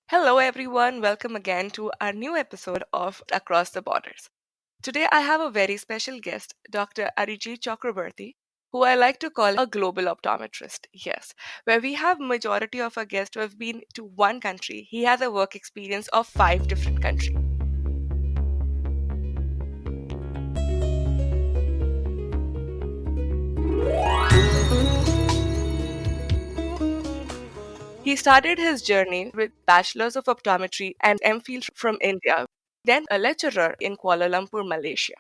Hello, everyone. Welcome again to our new episode of Across the Borders. Today, I have a very special guest, Dr. Arijit Chakraborty, who I like to call a global optometrist. Yes, where we have majority of our guests who have been to one country. He has a work experience of 5 different countries. He started his journey with Bachelor's of Optometry and MPhil from India, then a lecturer in Kuala Lumpur, Malaysia.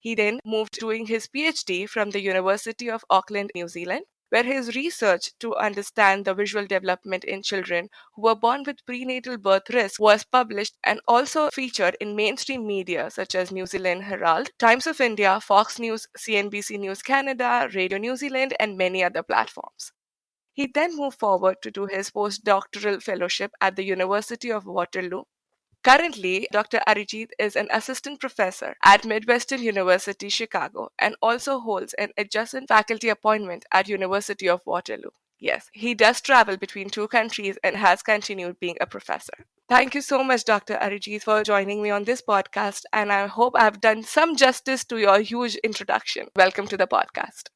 He then moved doing his PhD from the University of Auckland, New Zealand, where his research to understand the visual development in children who were born with prenatal birth risk was published and also featured in mainstream media such as New Zealand Herald, Times of India, Fox News, CNBC News Canada, Radio New Zealand, and many other platforms. He then moved forward to do his postdoctoral fellowship at the University of Waterloo. Currently, Dr. Arijit is an assistant professor at Midwestern University, Chicago, and also holds an adjunct faculty appointment at University of Waterloo. Yes, he does travel between two countries and has continued being a professor. Thank you so much, Dr. Arijit, for joining me on this podcast, and I hope I've done some justice to your huge introduction. Welcome to the podcast.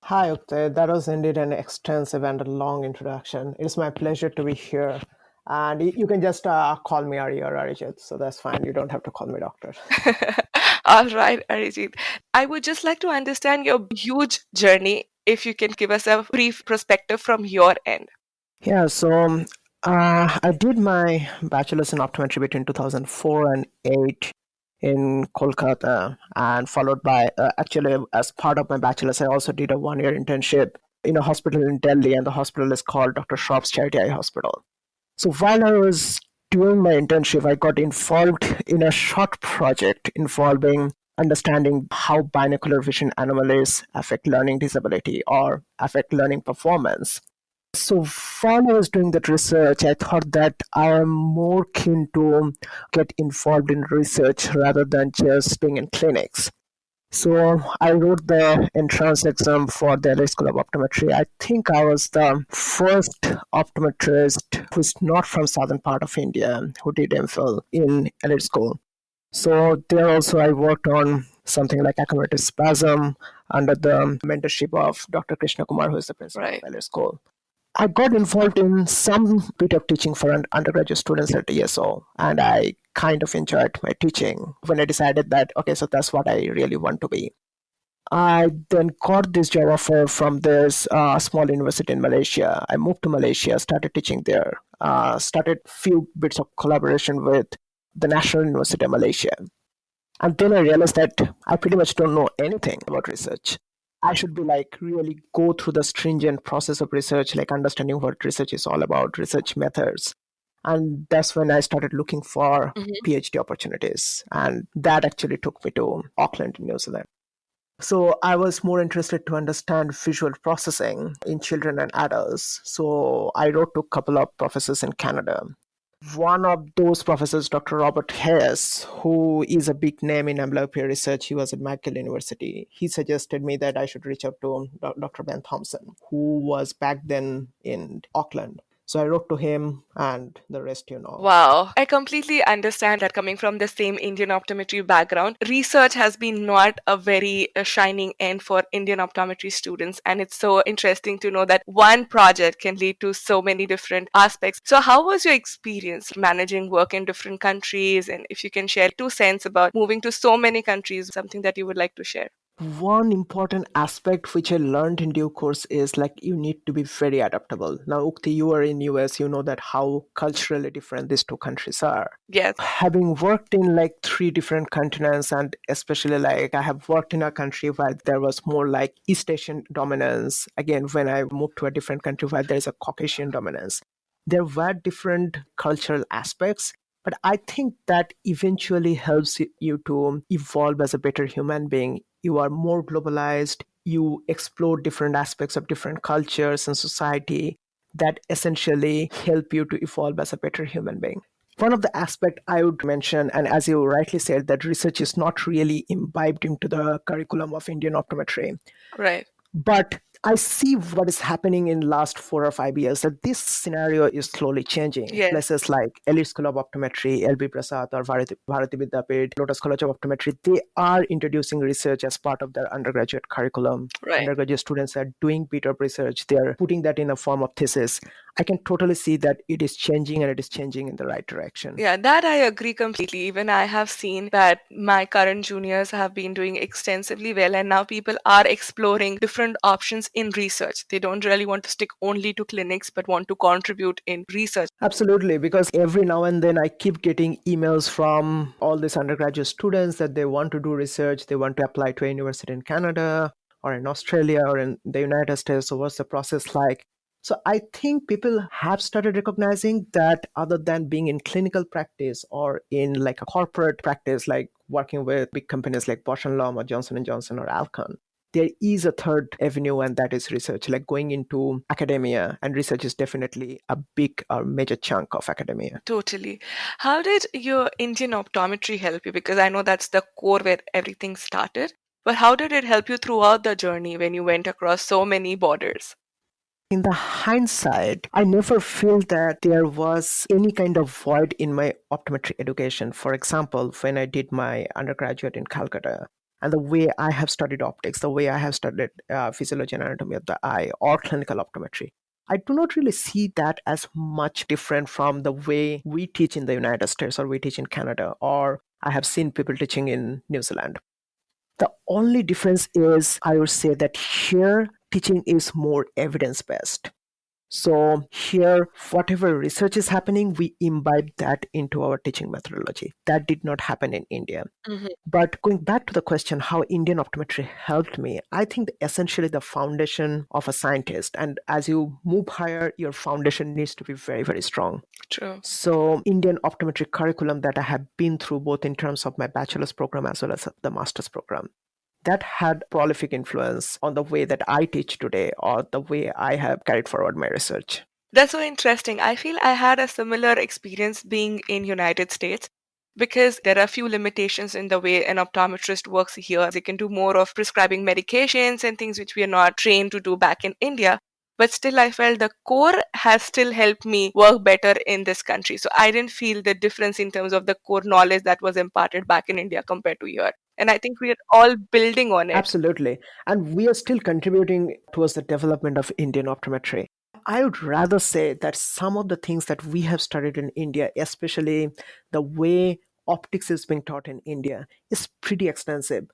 Hi, Uktay. That was indeed an extensive and a long introduction. It's my pleasure to be here. And you can just call me Ari or Arijit, so that's fine. You don't have to call me doctor. All right, Arijit. I would just like to understand your huge journey if you can give us a brief perspective from your end. Yeah, so I did my bachelor's in optometry between 2004 and 8 in Kolkata, and followed by, actually, as part of my bachelor's, I also did a 1 year internship in a hospital in Delhi, and the hospital is called Dr. Shrop's Charity Eye Hospital. So while I was doing my internship, I got involved in a short project involving understanding how binocular vision anomalies affect learning disability or affect learning performance. So while I was doing that research, I thought that I am more keen to get involved in research rather than just being in clinics. So I wrote the entrance exam for the LA School of Optometry. I think I was the first optometrist who's not from southern part of India who did MPhil in LA School. So there also I worked on something like accommodative spasm under the mentorship of Dr. Krishna Kumar, who is the principal of LA School. I got involved in some bit of teaching for undergraduate students at ESO, and I kind of enjoyed my teaching when I decided that, okay, so that's what I really want to be. I then got this job offer from this small university in Malaysia. I moved to Malaysia, started teaching there, started few bits of collaboration with the National University of Malaysia. And then I realized that I pretty much don't know anything about research. I should be really go through the stringent process of research, like understanding what research is all about, research methods. And that's when I started looking for PhD opportunities. And that actually took me to Auckland, New Zealand. So I was more interested to understand visual processing in children and adults. So I wrote to a couple of professors in Canada. One of those professors, Dr. Robert Hess, who is a big name in amblyopia research, he was at McGill University. He suggested me that I should reach out to Dr. Ben Thompson, who was back then in Auckland. So I wrote to him, and the rest you know. Wow. I completely understand that coming from the same Indian optometry background, research has been not a very shining end for Indian optometry students. And it's so interesting to know that one project can lead to so many different aspects. So how was your experience managing work in different countries? And if you can share 2 cents about moving to so many countries, something that you would like to share. One important aspect which I learned in due course is you need to be very adaptable. Now, Ukti, you are in US, you know that how culturally different these two countries are. Yes. Having worked in 3 different continents, and especially I have worked in a country where there was more East Asian dominance. Again, when I moved to a different country where there is a Caucasian dominance, there were different cultural aspects. But I think that eventually helps you to evolve as a better human being. You are more globalized. You explore different aspects of different cultures and society that essentially help you to evolve as a better human being. One of the aspects I would mention, and as you rightly said, that research is not really imbibed into the curriculum of Indian optometry. Right. But I see what is happening in last 4 or 5 years, that this scenario is slowly changing. Yes, Places like Elite School of Optometry, LB Prasad or Bharati Vidyapit, Lotus College of Optometry, they are introducing research as part of their undergraduate curriculum. right. Undergraduate students are doing bit of research. They are putting that in a form of thesis. I can totally see that it is changing, and it is changing in the right direction. Yeah, that I agree completely. Even I have seen that my current juniors have been doing extensively well, and now people are exploring different options in research. They don't really want to stick only to clinics, but want to contribute in research. Absolutely, because every now and then I keep getting emails from all these undergraduate students that they want to do research, they want to apply to a university in Canada or in Australia or in the United States. So, what's the process like? So, I think people have started recognizing that other than being in clinical practice or in like a corporate practice, like working with big companies like Bosch and Lomb or Johnson and Johnson or Alcon, there is a third avenue, and that is research, like going into academia. And research is definitely a big or major chunk of academia. Totally. How did your Indian optometry help you? Because I know that's the core where everything started. But how did it help you throughout the journey when you went across so many borders? In the hindsight, I never feel that there was any kind of void in my optometry education. For example, when I did my undergraduate in Calcutta, and the way I have studied optics, the way I have studied physiology and anatomy of the eye or clinical optometry, I do not really see that as much different from the way we teach in the United States or we teach in Canada, or I have seen people teaching in New Zealand. The only difference is, I would say that here teaching is more evidence based. So here, whatever research is happening, we imbibe that into our teaching methodology. That did not happen in India. Mhm. But going back to the question, how Indian optometry helped me, I think essentially the foundation of a scientist. And as you move higher, your foundation needs to be very, very strong. True. So Indian optometry curriculum that I have been through, both in terms of my bachelor's program as well as the master's program, that had prolific influence on the way that I teach today or the way I have carried forward my research. That's so interesting. I feel I had a similar experience being in United States because there are a few limitations in the way an optometrist works here. They can do more of prescribing medications and things which we are not trained to do back in India. But still, I felt the core has still helped me work better in this country. So I didn't feel the difference in terms of the core knowledge that was imparted back in India compared to here. And I think we are all building on it. Absolutely. And we are still contributing towards the development of Indian optometry. I would rather say that some of the things that we have studied in India, especially the way optics is being taught in India, is pretty extensive.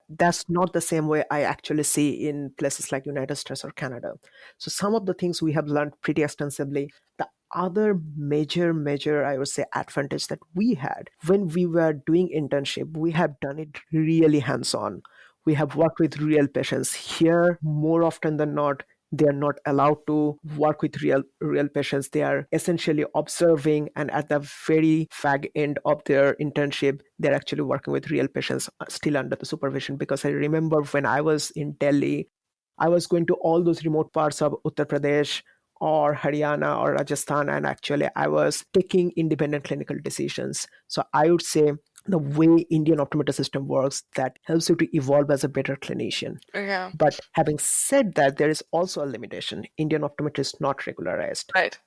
That's not the same way I actually see in places like United States or Canada. So some of the things we have learned pretty extensively. The other major, I would say, advantage that we had when we were doing internship, we have done it really hands-on. We have worked with real patients. Here, more often than not, they are not allowed to work with real patients. They are essentially observing, and at the very fag end of their internship, they're actually working with real patients still under the supervision. Because I remember when I was in Delhi, I was going to all those remote parts of Uttar Pradesh or Haryana or Rajasthan, and actually I was taking independent clinical decisions. So I would say the way Indian optometer system works, that helps you to evolve as a better clinician. Yeah, But having said that, there is also a limitation. Indian optometry is not regularized. right.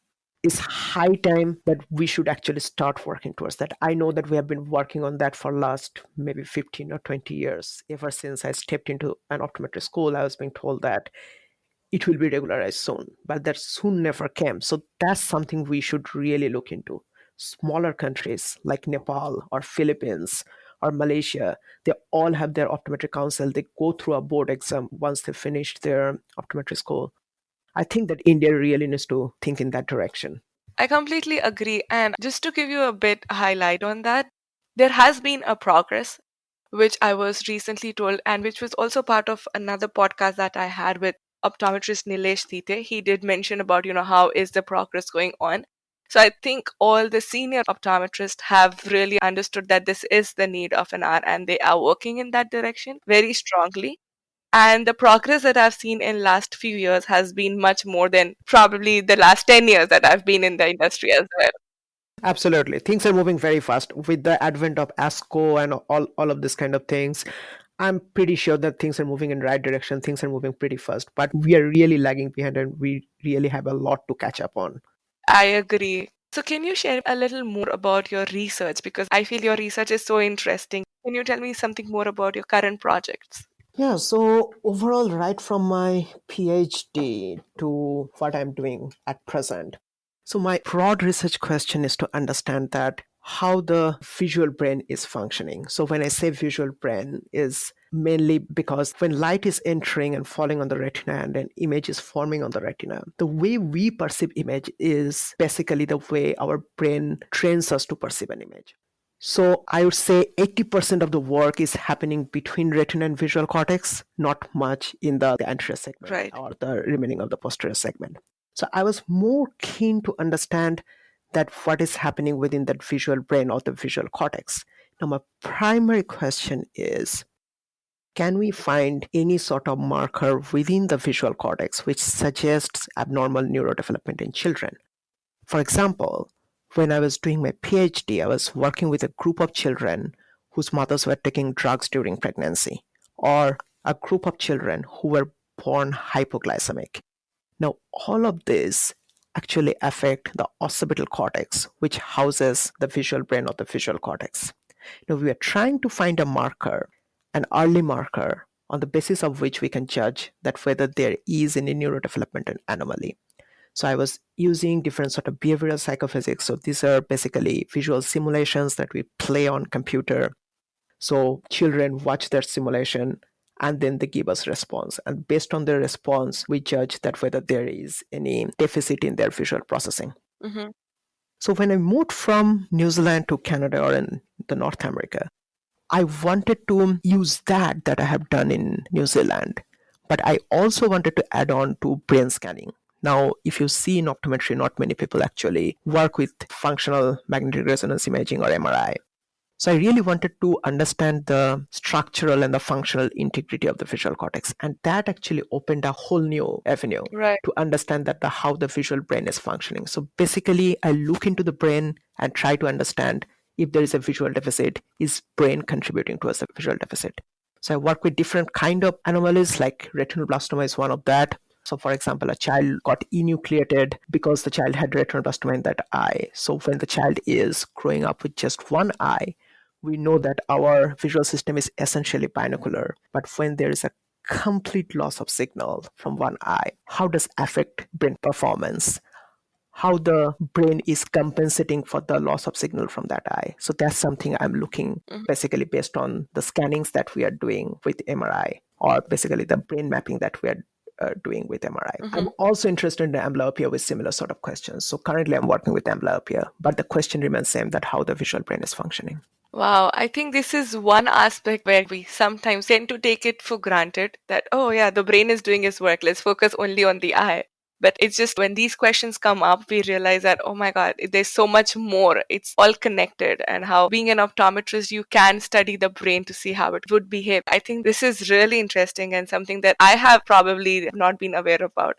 It's high time that we should actually start working towards that. I know that we have been working on that for last maybe 15 or 20 years. Ever since I stepped into an optometry school, I was being told that it will be regularized soon, but that soon never came. So that's something we should really look into. Smaller countries like Nepal or Philippines or Malaysia, they all have their optometry council. They go through a board exam once they finish their optometry school. I think that India really needs to think in that direction. I completely agree. And just to give you a bit highlight on that, there has been a progress, which I was recently told, and which was also part of another podcast that I had with optometrist Nilesh Thite. He did mention about, how is the progress going on. So I think all the senior optometrists have really understood that this is the need of an hour and they are working in that direction very strongly. And the progress that I've seen in last few years has been much more than probably the last 10 years that I've been in the industry as well. Absolutely. Things are moving very fast with the advent of ASCO and all of this kind of things. I'm pretty sure that things are moving in the right direction. Things are moving pretty fast, but we are really lagging behind and we really have a lot to catch up on. I agree. So, can you share a little more about your research? Because I feel your research is so interesting. Can you tell me something more about your current projects? Yeah, so overall, right from my PhD to what I'm doing at present. So, my broad research question is to understand that how the visual brain is functioning. So, when I say visual brain, is mainly because when light is entering and falling on the retina and an image is forming on the retina, the way we perceive image is basically the way our brain trains us to perceive an image. So I would say 80% of the work is happening between retina and visual cortex, not much in the anterior segment Right. or the remaining of the posterior segment. So I was more keen to understand that what is happening within that visual brain or the visual cortex. Now my primary question is, can we find any sort of marker within the visual cortex which suggests abnormal neurodevelopment in children? For example, when I was doing my PhD, I was working with a group of children whose mothers were taking drugs during pregnancy, or a group of children who were born hypoglycemic. Now, all of this actually affect the occipital cortex, which houses the visual brain of the visual cortex. Now, we are trying to find a marker, an early marker, on the basis of which we can judge that whether there is any neurodevelopmental anomaly. So I was using different sort of behavioral psychophysics. So these are basically visual simulations that we play on computer. So children watch their simulation and then they give us response. And based on their response, we judge that whether there is any deficit in their visual processing. Hmm. So when I moved from New Zealand to Canada or in the North America, I wanted to use that I have done in New Zealand, but I also wanted to add on to brain scanning. Now, if you see in optometry, not many people actually work with functional magnetic resonance imaging or MRI. So I really wanted to understand the structural and the functional integrity of the visual cortex. And that actually opened a whole new avenue Right. to understand that how the visual brain is functioning. So basically, I look into the brain and try to understand if there is a visual deficit, is brain contributing to a visual deficit? So I work with different kind of anomalies, like retinoblastoma is one of that. So for example, a child got enucleated because the child had retinoblastoma in that eye. So when the child is growing up with just one eye, we know that our visual system is essentially binocular. But when there is a complete loss of signal from one eye, how does affect brain performance? How the brain is compensating for the loss of signal from that eye. So that's something I'm looking Hmm. basically based on the scannings that we are doing with MRI, or basically the brain mapping that we are doing with MRI. Hmm. I'm also interested in amblyopia with similar sort of questions. So currently I'm working with amblyopia, but the question remains same, that how the visual brain is functioning. Wow, I think this is one aspect where we sometimes tend to take it for granted that, oh, yeah, the brain is doing its work. Let's focus only on the eye. But it's just when these questions come up, we realize that, oh my God, there's so much more. It's all connected, and how being an optometrist, you can study the brain to see how it would behave. I think this is really interesting and something that I have probably not been aware about.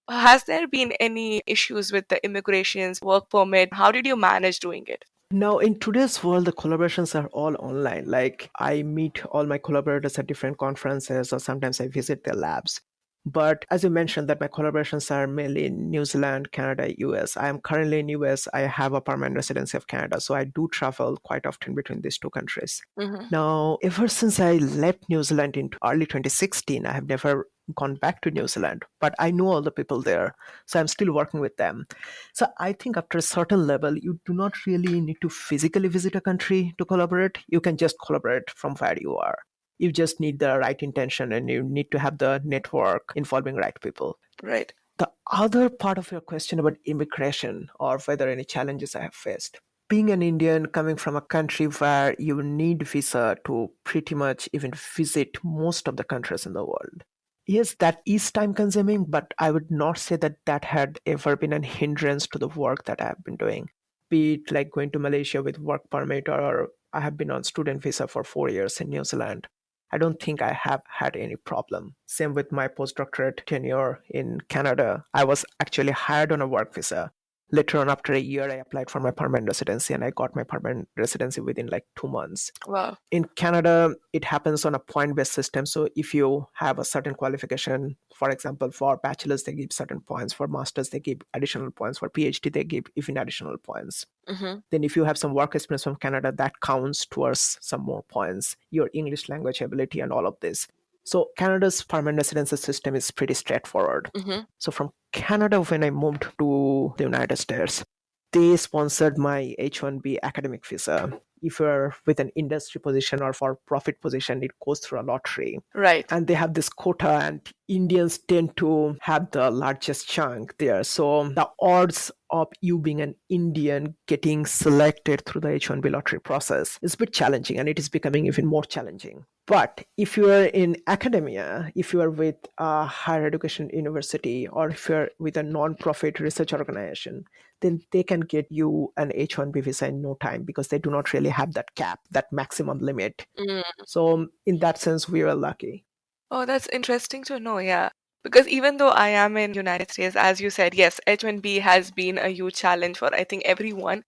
Has there been any issues with the immigrations, work permit? How did you manage doing it? Now, in today's world, the collaborations are all online. Like, I meet all my collaborators at different conferences, or sometimes I visit their labs. But as you mentioned, that my collaborations are mainly in New Zealand, Canada, US. I am currently in US. I have a permanent residency of Canada, so I do travel quite often between these two countries. Hmm. Now, ever since I left New Zealand in early 2016, I have never gone back to New Zealand, but I know all the people there, so I'm still working with them. So I think after a certain level, you do not really need to physically visit a country to collaborate. You can just collaborate from where you are. You just need the right intention and you need to have the network involving right people. Right. The other part of your question about immigration or whether any challenges I have faced. Being an Indian coming from a country where you need visa to pretty much even visit most of the countries in the world. Yes, that is time consuming, but I would not say that that had ever been a hindrance to the work that I have been doing. Be it like going to Malaysia with work permit, or I have been on student visa for 4 years in New Zealand. I don't think I have had any problem. Same with my postdoctorate tenure in Canada. I was actually hired on a work visa, Later on, after a year, I applied for my permanent residency and I got my permanent residency within like 2 months. Wow. In Canada, it happens on a point-based system. So if you have a certain qualification, for example, for bachelor's, they give certain points. For master's, they give additional points. For PhD, they give even additional points. Mm-hmm. Then if you have some work experience from Canada, that counts towards some more points, your English language ability and all of this. So Canada's permanent residency system is pretty straightforward. Mm-hmm. So from Canada, when I moved to the United States, they sponsored my H-1B academic visa. If you're with an industry position or for profit position, it goes through a lottery. Right. And they have this quota, and Indians tend to have the largest chunk there. So the odds of you being an Indian getting selected through the H-1B lottery process is a bit challenging, and it is becoming even more challenging. But if you are in academia, if you are with a higher education university, or if you're with a non-profit research organization, then they can get you an H-1B visa in no time because they do not really have that cap, that maximum limit. Mm. So in that sense, we were lucky. Oh, that's interesting to know, yeah. Because even though I am in United States, as you said, yes, H-1B has been a huge challenge for I think everyone.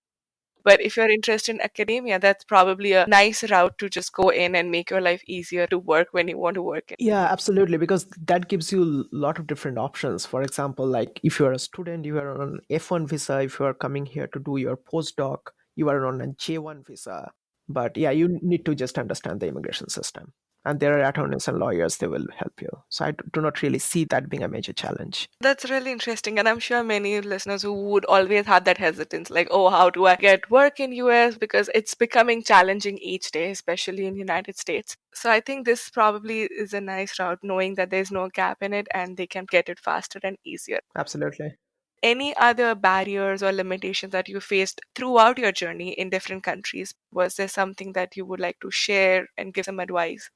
But if you're interested in academia, that's probably a nice route to just go in and make your life easier to work when you want to work in. Yeah, absolutely, because that gives you a lot of different options. For example, like if you're a student, you are on F1 visa. If you are coming here to do your postdoc, you are on a J1 visa. But yeah, you need to just understand the immigration system. And there are attorneys and lawyers, they will help you. So I do not really see that being a major challenge. That's really interesting. And I'm sure many listeners who would always have that hesitance, like, oh, how do I get work in US? Because it's becoming challenging each day, especially in United States. So I think this probably is a nice route, knowing that there's no gap in it and they can get it faster and easier. Absolutely. Any other barriers or limitations that you faced throughout your journey in different countries? Was there something that you would like to share and give some advice?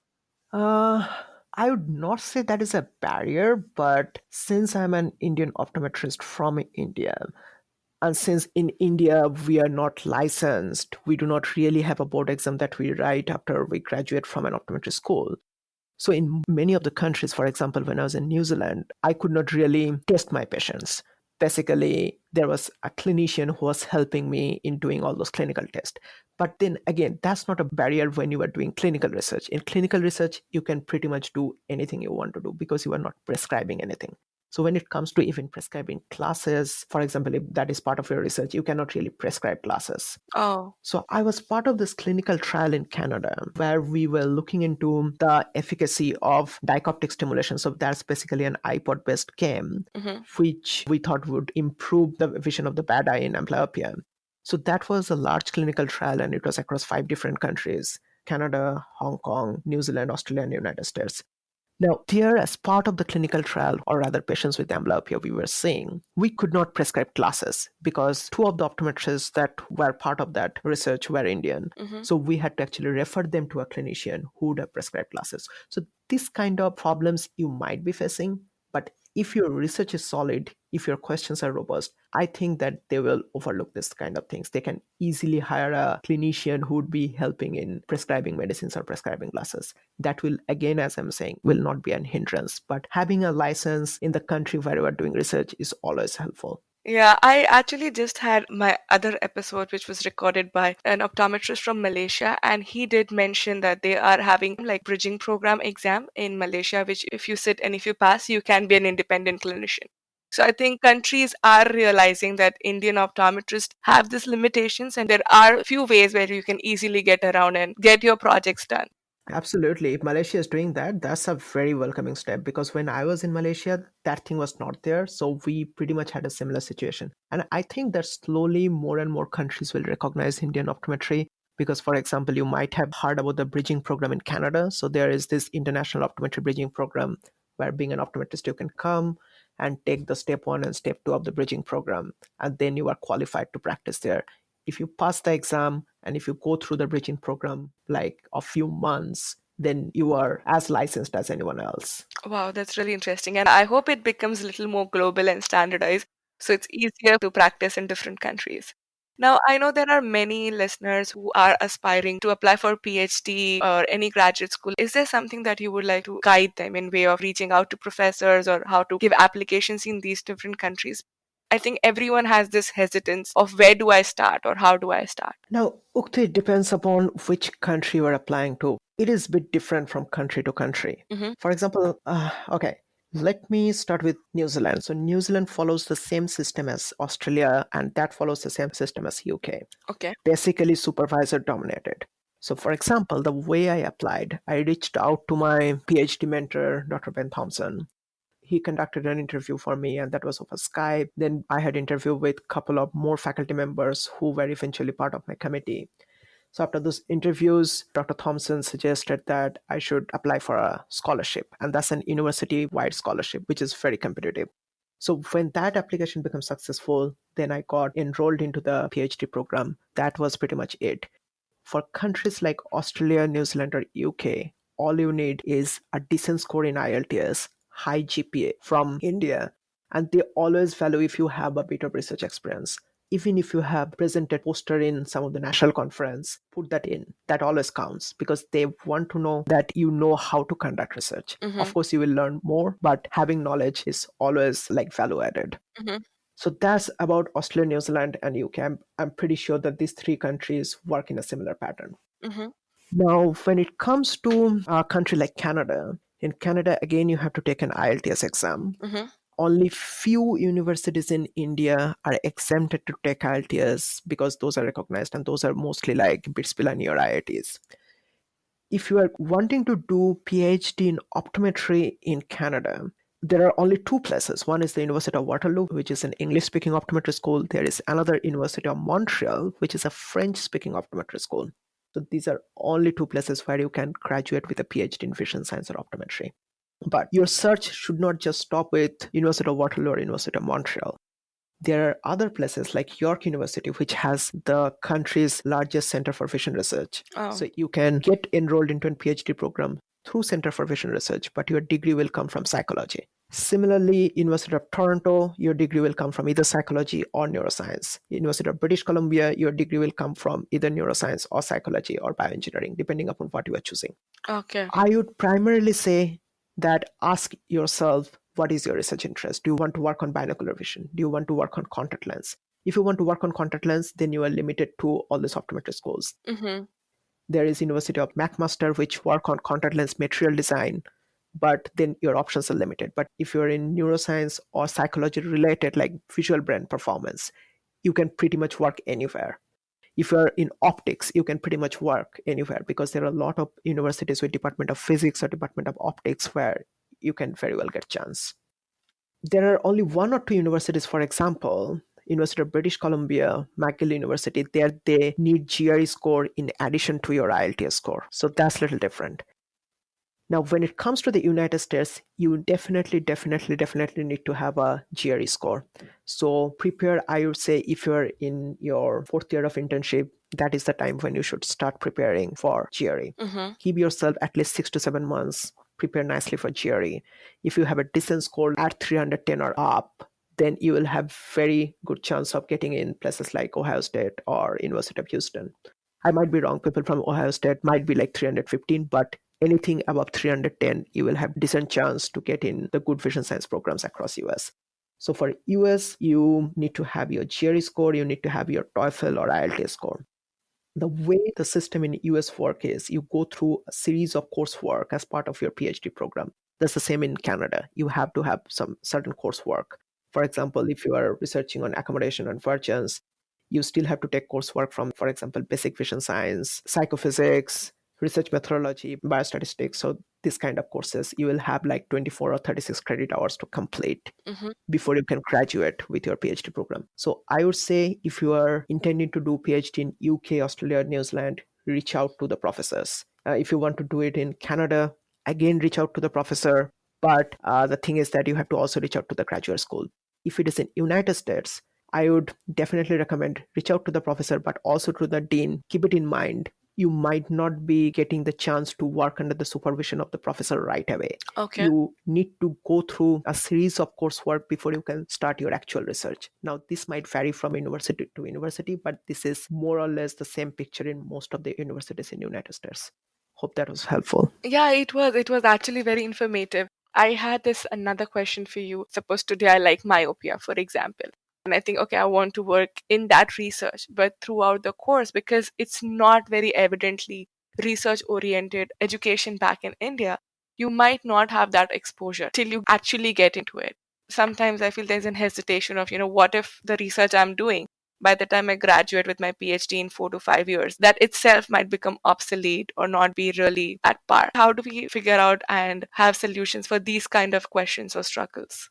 Uh, I would not say that is a barrier, but since I'm an Indian optometrist from India, and since in India we are not licensed, we do not really have a board exam that we write after we graduate from an optometry school. So in many of the countries, for example, when I was in New Zealand, I could not really test my patients. Basically, there was a clinician who was helping me in doing all those clinical tests. But then again, that's not a barrier when you are doing clinical research. In clinical research, you can pretty much do anything you want to do because you are not prescribing anything. So when it comes to even prescribing classes, for example, if that is part of your research, you cannot really prescribe classes. Oh, So I was part of this clinical trial in Canada where we were looking into the efficacy of dioptic stimulation. So that's basically an iPod-based game, mm-hmm. which we thought would improve the vision of the bad eye in amblyopia. So that was a large clinical trial, and it was across 5 different countries: Canada, Hong Kong, New Zealand, Australia, and United States. Now, there, as part of the clinical trial, or rather patients with amblyopia we were seeing, we could not prescribe glasses because 2 of the optometrists that were part of that research were Indian. Mm-hmm. So we had to actually refer them to a clinician who would have prescribed glasses. So this kind of problems you might be facing, but if your research is solid, if your questions are robust, I think that they will overlook this kind of things. They can easily hire a clinician who would be helping in prescribing medicines or prescribing glasses. That will, again, as I'm saying, will not be an hindrance. But having a license in the country where you are doing research is always helpful. Yeah, I actually just had my other episode, which was recorded by an optometrist from Malaysia, and he did mention that they are having like bridging program exam in Malaysia, which if you sit and if you pass, you can be an independent clinician. So I think countries are realizing that Indian optometrists have these limitations, and there are few ways where you can easily get around and get your projects done. Absolutely. If Malaysia is doing that, that's a very welcoming step because when I was in Malaysia, that thing was not there. So we pretty much had a similar situation. And I think that slowly more and more countries will recognize Indian optometry because, for example, you might have heard about the bridging program in Canada. So there is this international optometry bridging program where being an optometrist, you can come and take the step 1 and step 2 of the bridging program. And then you are qualified to practice there. If you pass the exam and if you go through the bridging program like a few months, then you are as licensed as anyone else. Wow, that's really interesting. And I hope it becomes a little more global and standardized so it's easier to practice in different countries. Now, I know there are many listeners who are aspiring to apply for PhD or any graduate school. Is there something that you would like to guide them in way of reaching out to professors or how to give applications in these different countries? I think everyone has this hesitance of where do I start or how do I start? Now, Ukti, it depends upon which country you are applying to. It is a bit different from country to country. Mm-hmm. For example, okay, let me start with New Zealand. So New Zealand follows the same system as Australia, and that follows the same system as UK. Okay. Basically supervisor dominated. So for example, the way I applied, I reached out to my PhD mentor, Dr. Ben Thompson. He conducted an interview for me, and that was over Skype. Then I had interview with a couple of more faculty members who were eventually part of my committee. So after those interviews, Dr. Thompson suggested that I should apply for a scholarship, and that's an university-wide scholarship, which is very competitive. So when that application becomes successful, then I got enrolled into the PhD program. That was pretty much it. For countries like Australia, New Zealand, or UK, all you need is a decent score in IELTS, high GPA from India, and they always value if you have a bit of research experience. Even if you have presented poster in some of the national conference, put that in. That always counts because they want to know that you know how to conduct research. Mm-hmm. Of course, you will learn more, but having knowledge is always like value added. Mm-hmm. So that's about Australia, New Zealand, and UK. I'm pretty sure that these three countries work in a similar pattern. Mm-hmm. Now, when it comes to a country like Canada, in Canada, again, you have to take an IELTS exam. Mm-hmm. Only few universities in India are exempted to take IELTS because those are recognized, and those are mostly like BITS, Pilani, or IITs. If you are wanting to do PhD in optometry in Canada, there are only two places. One is the University of Waterloo, which is an English-speaking optometry school. There is another University of Montreal, which is a French-speaking optometry school. So these are only two places where you can graduate with a PhD in vision science or optometry. But your search should not just stop with University of Waterloo or University of Montreal. There are other places like York University, which has the country's largest center for vision research. Oh. So you can get enrolled into a PhD program through Center for Vision Research, but your degree will come from psychology. Similarly, University of Toronto, your degree will come from either psychology or neuroscience. University of British Columbia, your degree will come from either neuroscience or psychology or bioengineering, depending upon what you are choosing. Okay. I would primarily say that ask yourself, what is your research interest? Do you want to work on binocular vision? Do you want to work on contact lens? If you want to work on contact lens, then you are limited to all these optometry schools. Mm-hmm. There is University of McMaster, which work on contact lens material design, but then your options are limited. But if you're in neuroscience or psychology related, like visual brain performance, you can pretty much work anywhere. If you're in optics, you can pretty much work anywhere because there are a lot of universities with Department of Physics or Department of Optics where you can very well get chance. There are only one or two universities, for example, University of British Columbia, McGill University, there they need GRE score in addition to your IELTS score. So that's a little different. Now, when it comes to the United States, you definitely need to have a GRE score. So prepare, I would say, if you're in your fourth year of internship, that is the time when you should start preparing for GRE. Mm-hmm. Give yourself at least 6 to 7 months, prepare nicely for GRE. If you have a decent score at 310 or up, then you will have very good chance of getting in places like Ohio State or University of Houston. I might be wrong. People from Ohio State might be like 315, but anything above 310, you will have decent chance to get in the good vision science programs across US. So for US, you need to have your GRE score, you need to have your TOEFL or IELTS score. The way the system in US work is you go through a series of coursework as part of your PhD program. That's the same in Canada. You have to have some certain coursework. For example, if you are researching on accommodation and convergence, you still have to take coursework from, for example, basic vision science, psychophysics, research methodology, biostatistics. So this kind of courses, you will have like 24 or 36 credit hours to complete before you can graduate with your PhD program. So I would say if you are intending to do PhD in UK, Australia, New Zealand, reach out to the professors. If you want to do it in Canada, again, reach out to the professor. But the thing is that you have to also reach out to the graduate school. If it is in United States, I would definitely recommend reach out to the professor, but also to the dean. Keep it in mind. You might not be getting the chance to work under the supervision of the professor right away. Okay. You need to go through a series of coursework before you can start your actual research. Now, this might vary from university to university, but this is more or less the same picture in most of the universities in the United States. Hope that was helpful. Yeah, it was. It was actually very informative. I had this another question for you. Suppose today I like myopia, for example. And I think, okay, I want to work in that research. But throughout the course, because it's not very evidently research oriented education back in India, you might not have that exposure till you actually get into it. Sometimes I feel there's an hesitation of, what if the research I'm doing by the time I graduate with my PhD in 4 to 5 years, that itself might become obsolete or not be really at par. How do we figure out and have solutions for these kind of questions or struggles?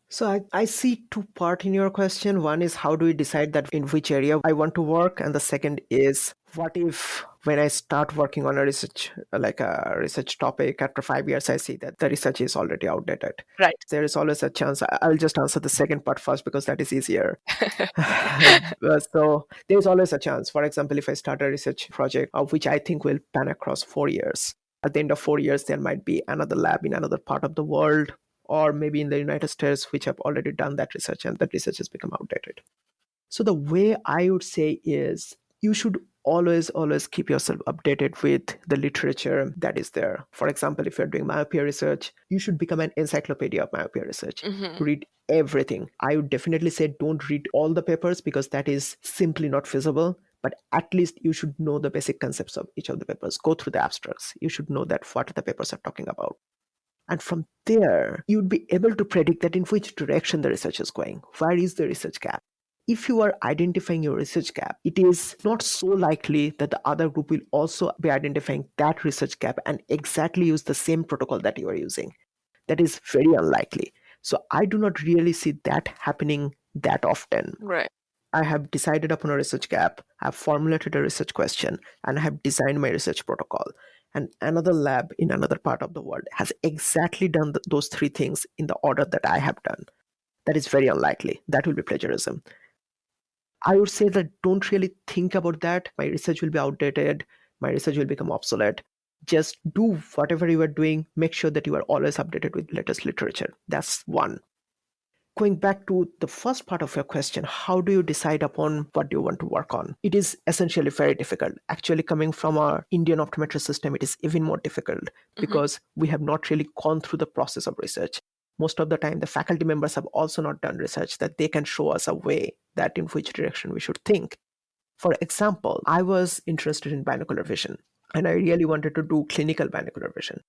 So I see two part in your question. One is how do we decide that in which area I want to work? And the second is what if when I start working on a research, like a research topic, after 5 years, I see that the research is already outdated. Right. There is always a chance. I'll just answer the second part first because that is easier. So there's always a chance. For example, if I start a research project of which I think will pan across 4 years, at the end of 4 years, there might be another lab in another part of the world or maybe in the United States, which have already done that research and that research has become outdated. So the way I would say is you should always keep yourself updated with the literature that is there. For example, if you're doing myopia research, you should become an encyclopedia of myopia research. Read everything. I would definitely say don't read all the papers because that is simply not feasible. But at least you should know the basic concepts of each of the papers. Go through the abstracts. You should know that what the papers are talking about. And from there, you'd be able to predict that in which direction the research is going. Where is the research gap? If you are identifying your research gap, it is not so likely that the other group will also be identifying that research gap and exactly use the same protocol that you are using. That is very unlikely. So I do not really see that happening that often. Right. I have decided upon a research gap, I have formulated a research question, and I have designed my research protocol. And another lab in another part of the world has exactly done those three things in the order that I have done. That is very unlikely. That will be plagiarism. I would say that don't really think about that. My research will be outdated. My research will become obsolete. Just do whatever you are doing. Make sure that you are always updated with latest literature. That's one. Going back to the first part of your question, how do you decide upon what you want to work on? It is essentially very difficult. Actually, coming from our Indian optometrist system, it is even more difficult because we have not really gone through the process of research. Most of the time, the faculty members have also not done research that they can show us a way that in which direction we should think. For example, I was interested in binocular vision and I really wanted to do clinical binocular vision.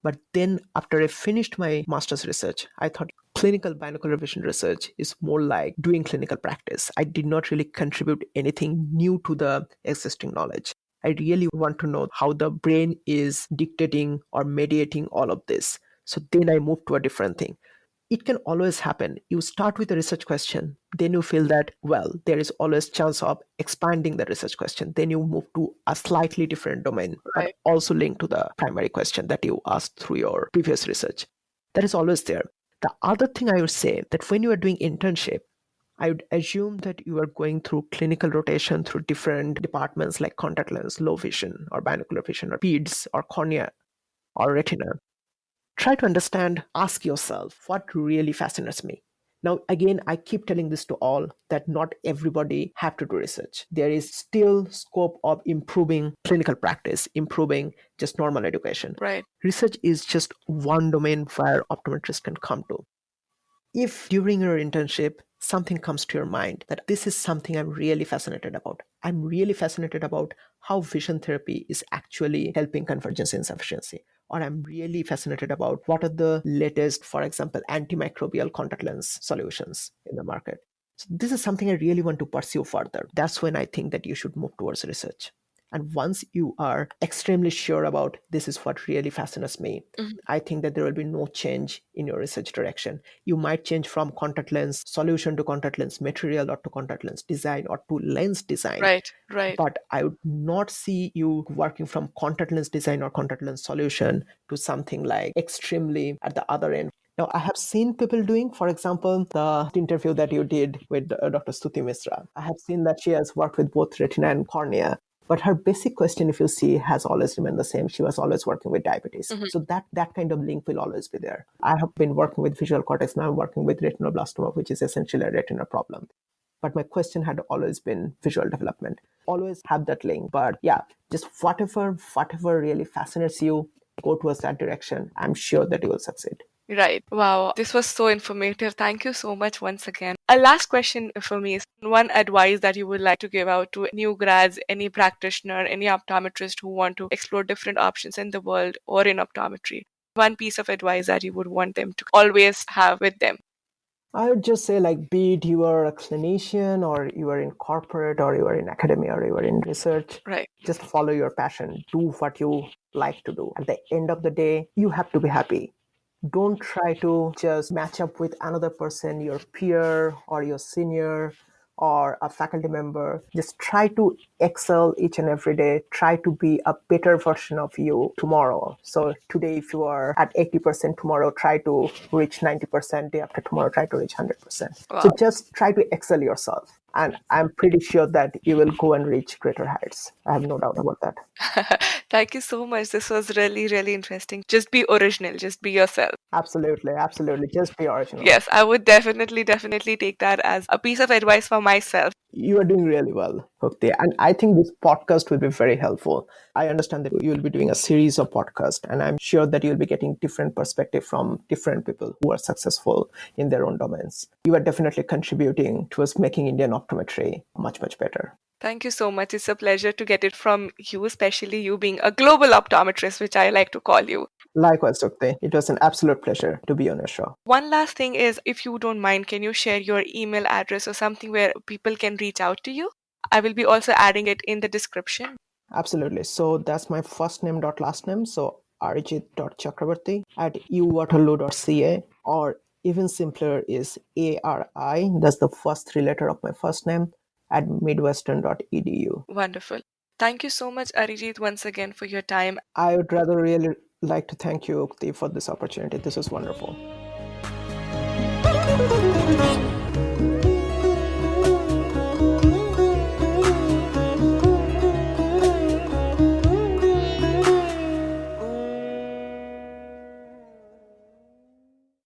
But then after I finished my master's research, I thought clinical binocular vision research is more like doing clinical practice. I did not really contribute anything new to the existing knowledge. I really want to know how the brain is dictating or mediating all of this. So then I moved to a different thing. It can always happen. You start with a research question, then you feel that, well, there is always chance of expanding the research question. Then you move to a slightly different domain, but Right. also linked to the primary question that you asked through your previous research. That is always there. The other thing I would say that when you are doing internship, I would assume that you are going through clinical rotation through different departments like contact lens, low vision, or binocular vision, or peds, or cornea, or retina. Try to understand, ask yourself, what really fascinates me? Now, again, I keep telling this to all that not everybody have to do research. There is still scope of improving clinical practice, improving just normal education. Right. Research is just one domain where optometrists can come to. If during your internship something comes to your mind that this is something I'm really fascinated about, I'm really fascinated about how vision therapy is actually helping convergence insufficiency, or I'm really fascinated about what are the latest, for example, antimicrobial contact lens solutions in the market. So this is something I really want to pursue further. That's when I think that you should move towards research. And once you are extremely sure about this is what really fascinates me, I think that there will be no change in your research direction. You might change from contact lens solution to contact lens material or to contact lens design or to lens design. Right. Right. But I would not see you working from contact lens design or contact lens solution to something like extremely at the other end. Now, I have seen people doing, for example, the interview that you did with Dr. Stuti Misra. I have seen that she has worked with both retina and cornea. But her basic question, if you see, has always remained the same. She was always working with diabetes. So that kind of link will always be there. I have been working with visual cortex. Now I'm working with retinoblastoma, which is essentially a retina problem. But my question had always been visual development. Always have that link. But yeah, just whatever really fascinates you, go towards that direction. I'm sure that you will succeed. Right. Wow. This was so informative. Thank you so much once again. A last question for me is one advice that you would like to give out to new grads, any practitioner, any optometrist who want to explore different options in the world or in optometry. One piece of advice that you would want them to always have with them. I would just say, like, be it you are a clinician or you are in corporate or you are in academia or you are in research, Right. just follow your passion. Do what you like to do. At the end of the day, you have to be happy. Don't try to just match up with another person, your peer or your senior or a faculty member. Just try to excel each and every day. Try to be a better version of you tomorrow. So today, if you are at 80%, tomorrow try to reach 90%. Day after tomorrow, try to reach 100%. So Wow. just try to excel yourself. And I'm pretty sure that you will go and reach greater heights. I have no doubt about that. Thank you so much. This was really, really interesting. Just be original, just be yourself. Absolutely, absolutely. Just be original. Yes, I would definitely, definitely take that as a piece of advice for myself. You are doing really well, Bhakti. And I think this podcast will be very helpful. I understand that you will be doing a series of podcasts, and I'm sure that you'll be getting different perspective from different people who are successful in their own domains. You are definitely contributing towards making Indian optometry much, much better. Thank you so much. It's a pleasure to get it from you, especially you being a global optometrist, which I like to call you. Likewise, Bhakti. It was an absolute pleasure to be on your show. One last thing is, if you don't mind, can you share your email address or something where people can reach out to you? I will be also adding it in the description. Absolutely. So that's my first name dot last name. So Arijit.Chakraborty at uwaterloo.ca, or even simpler is ARI. That's the first three letter of my first name at midwestern.edu. Wonderful. Thank you so much, Arijit, once again for your time. I would rather really like to thank you, Ukti, for this opportunity. This was wonderful.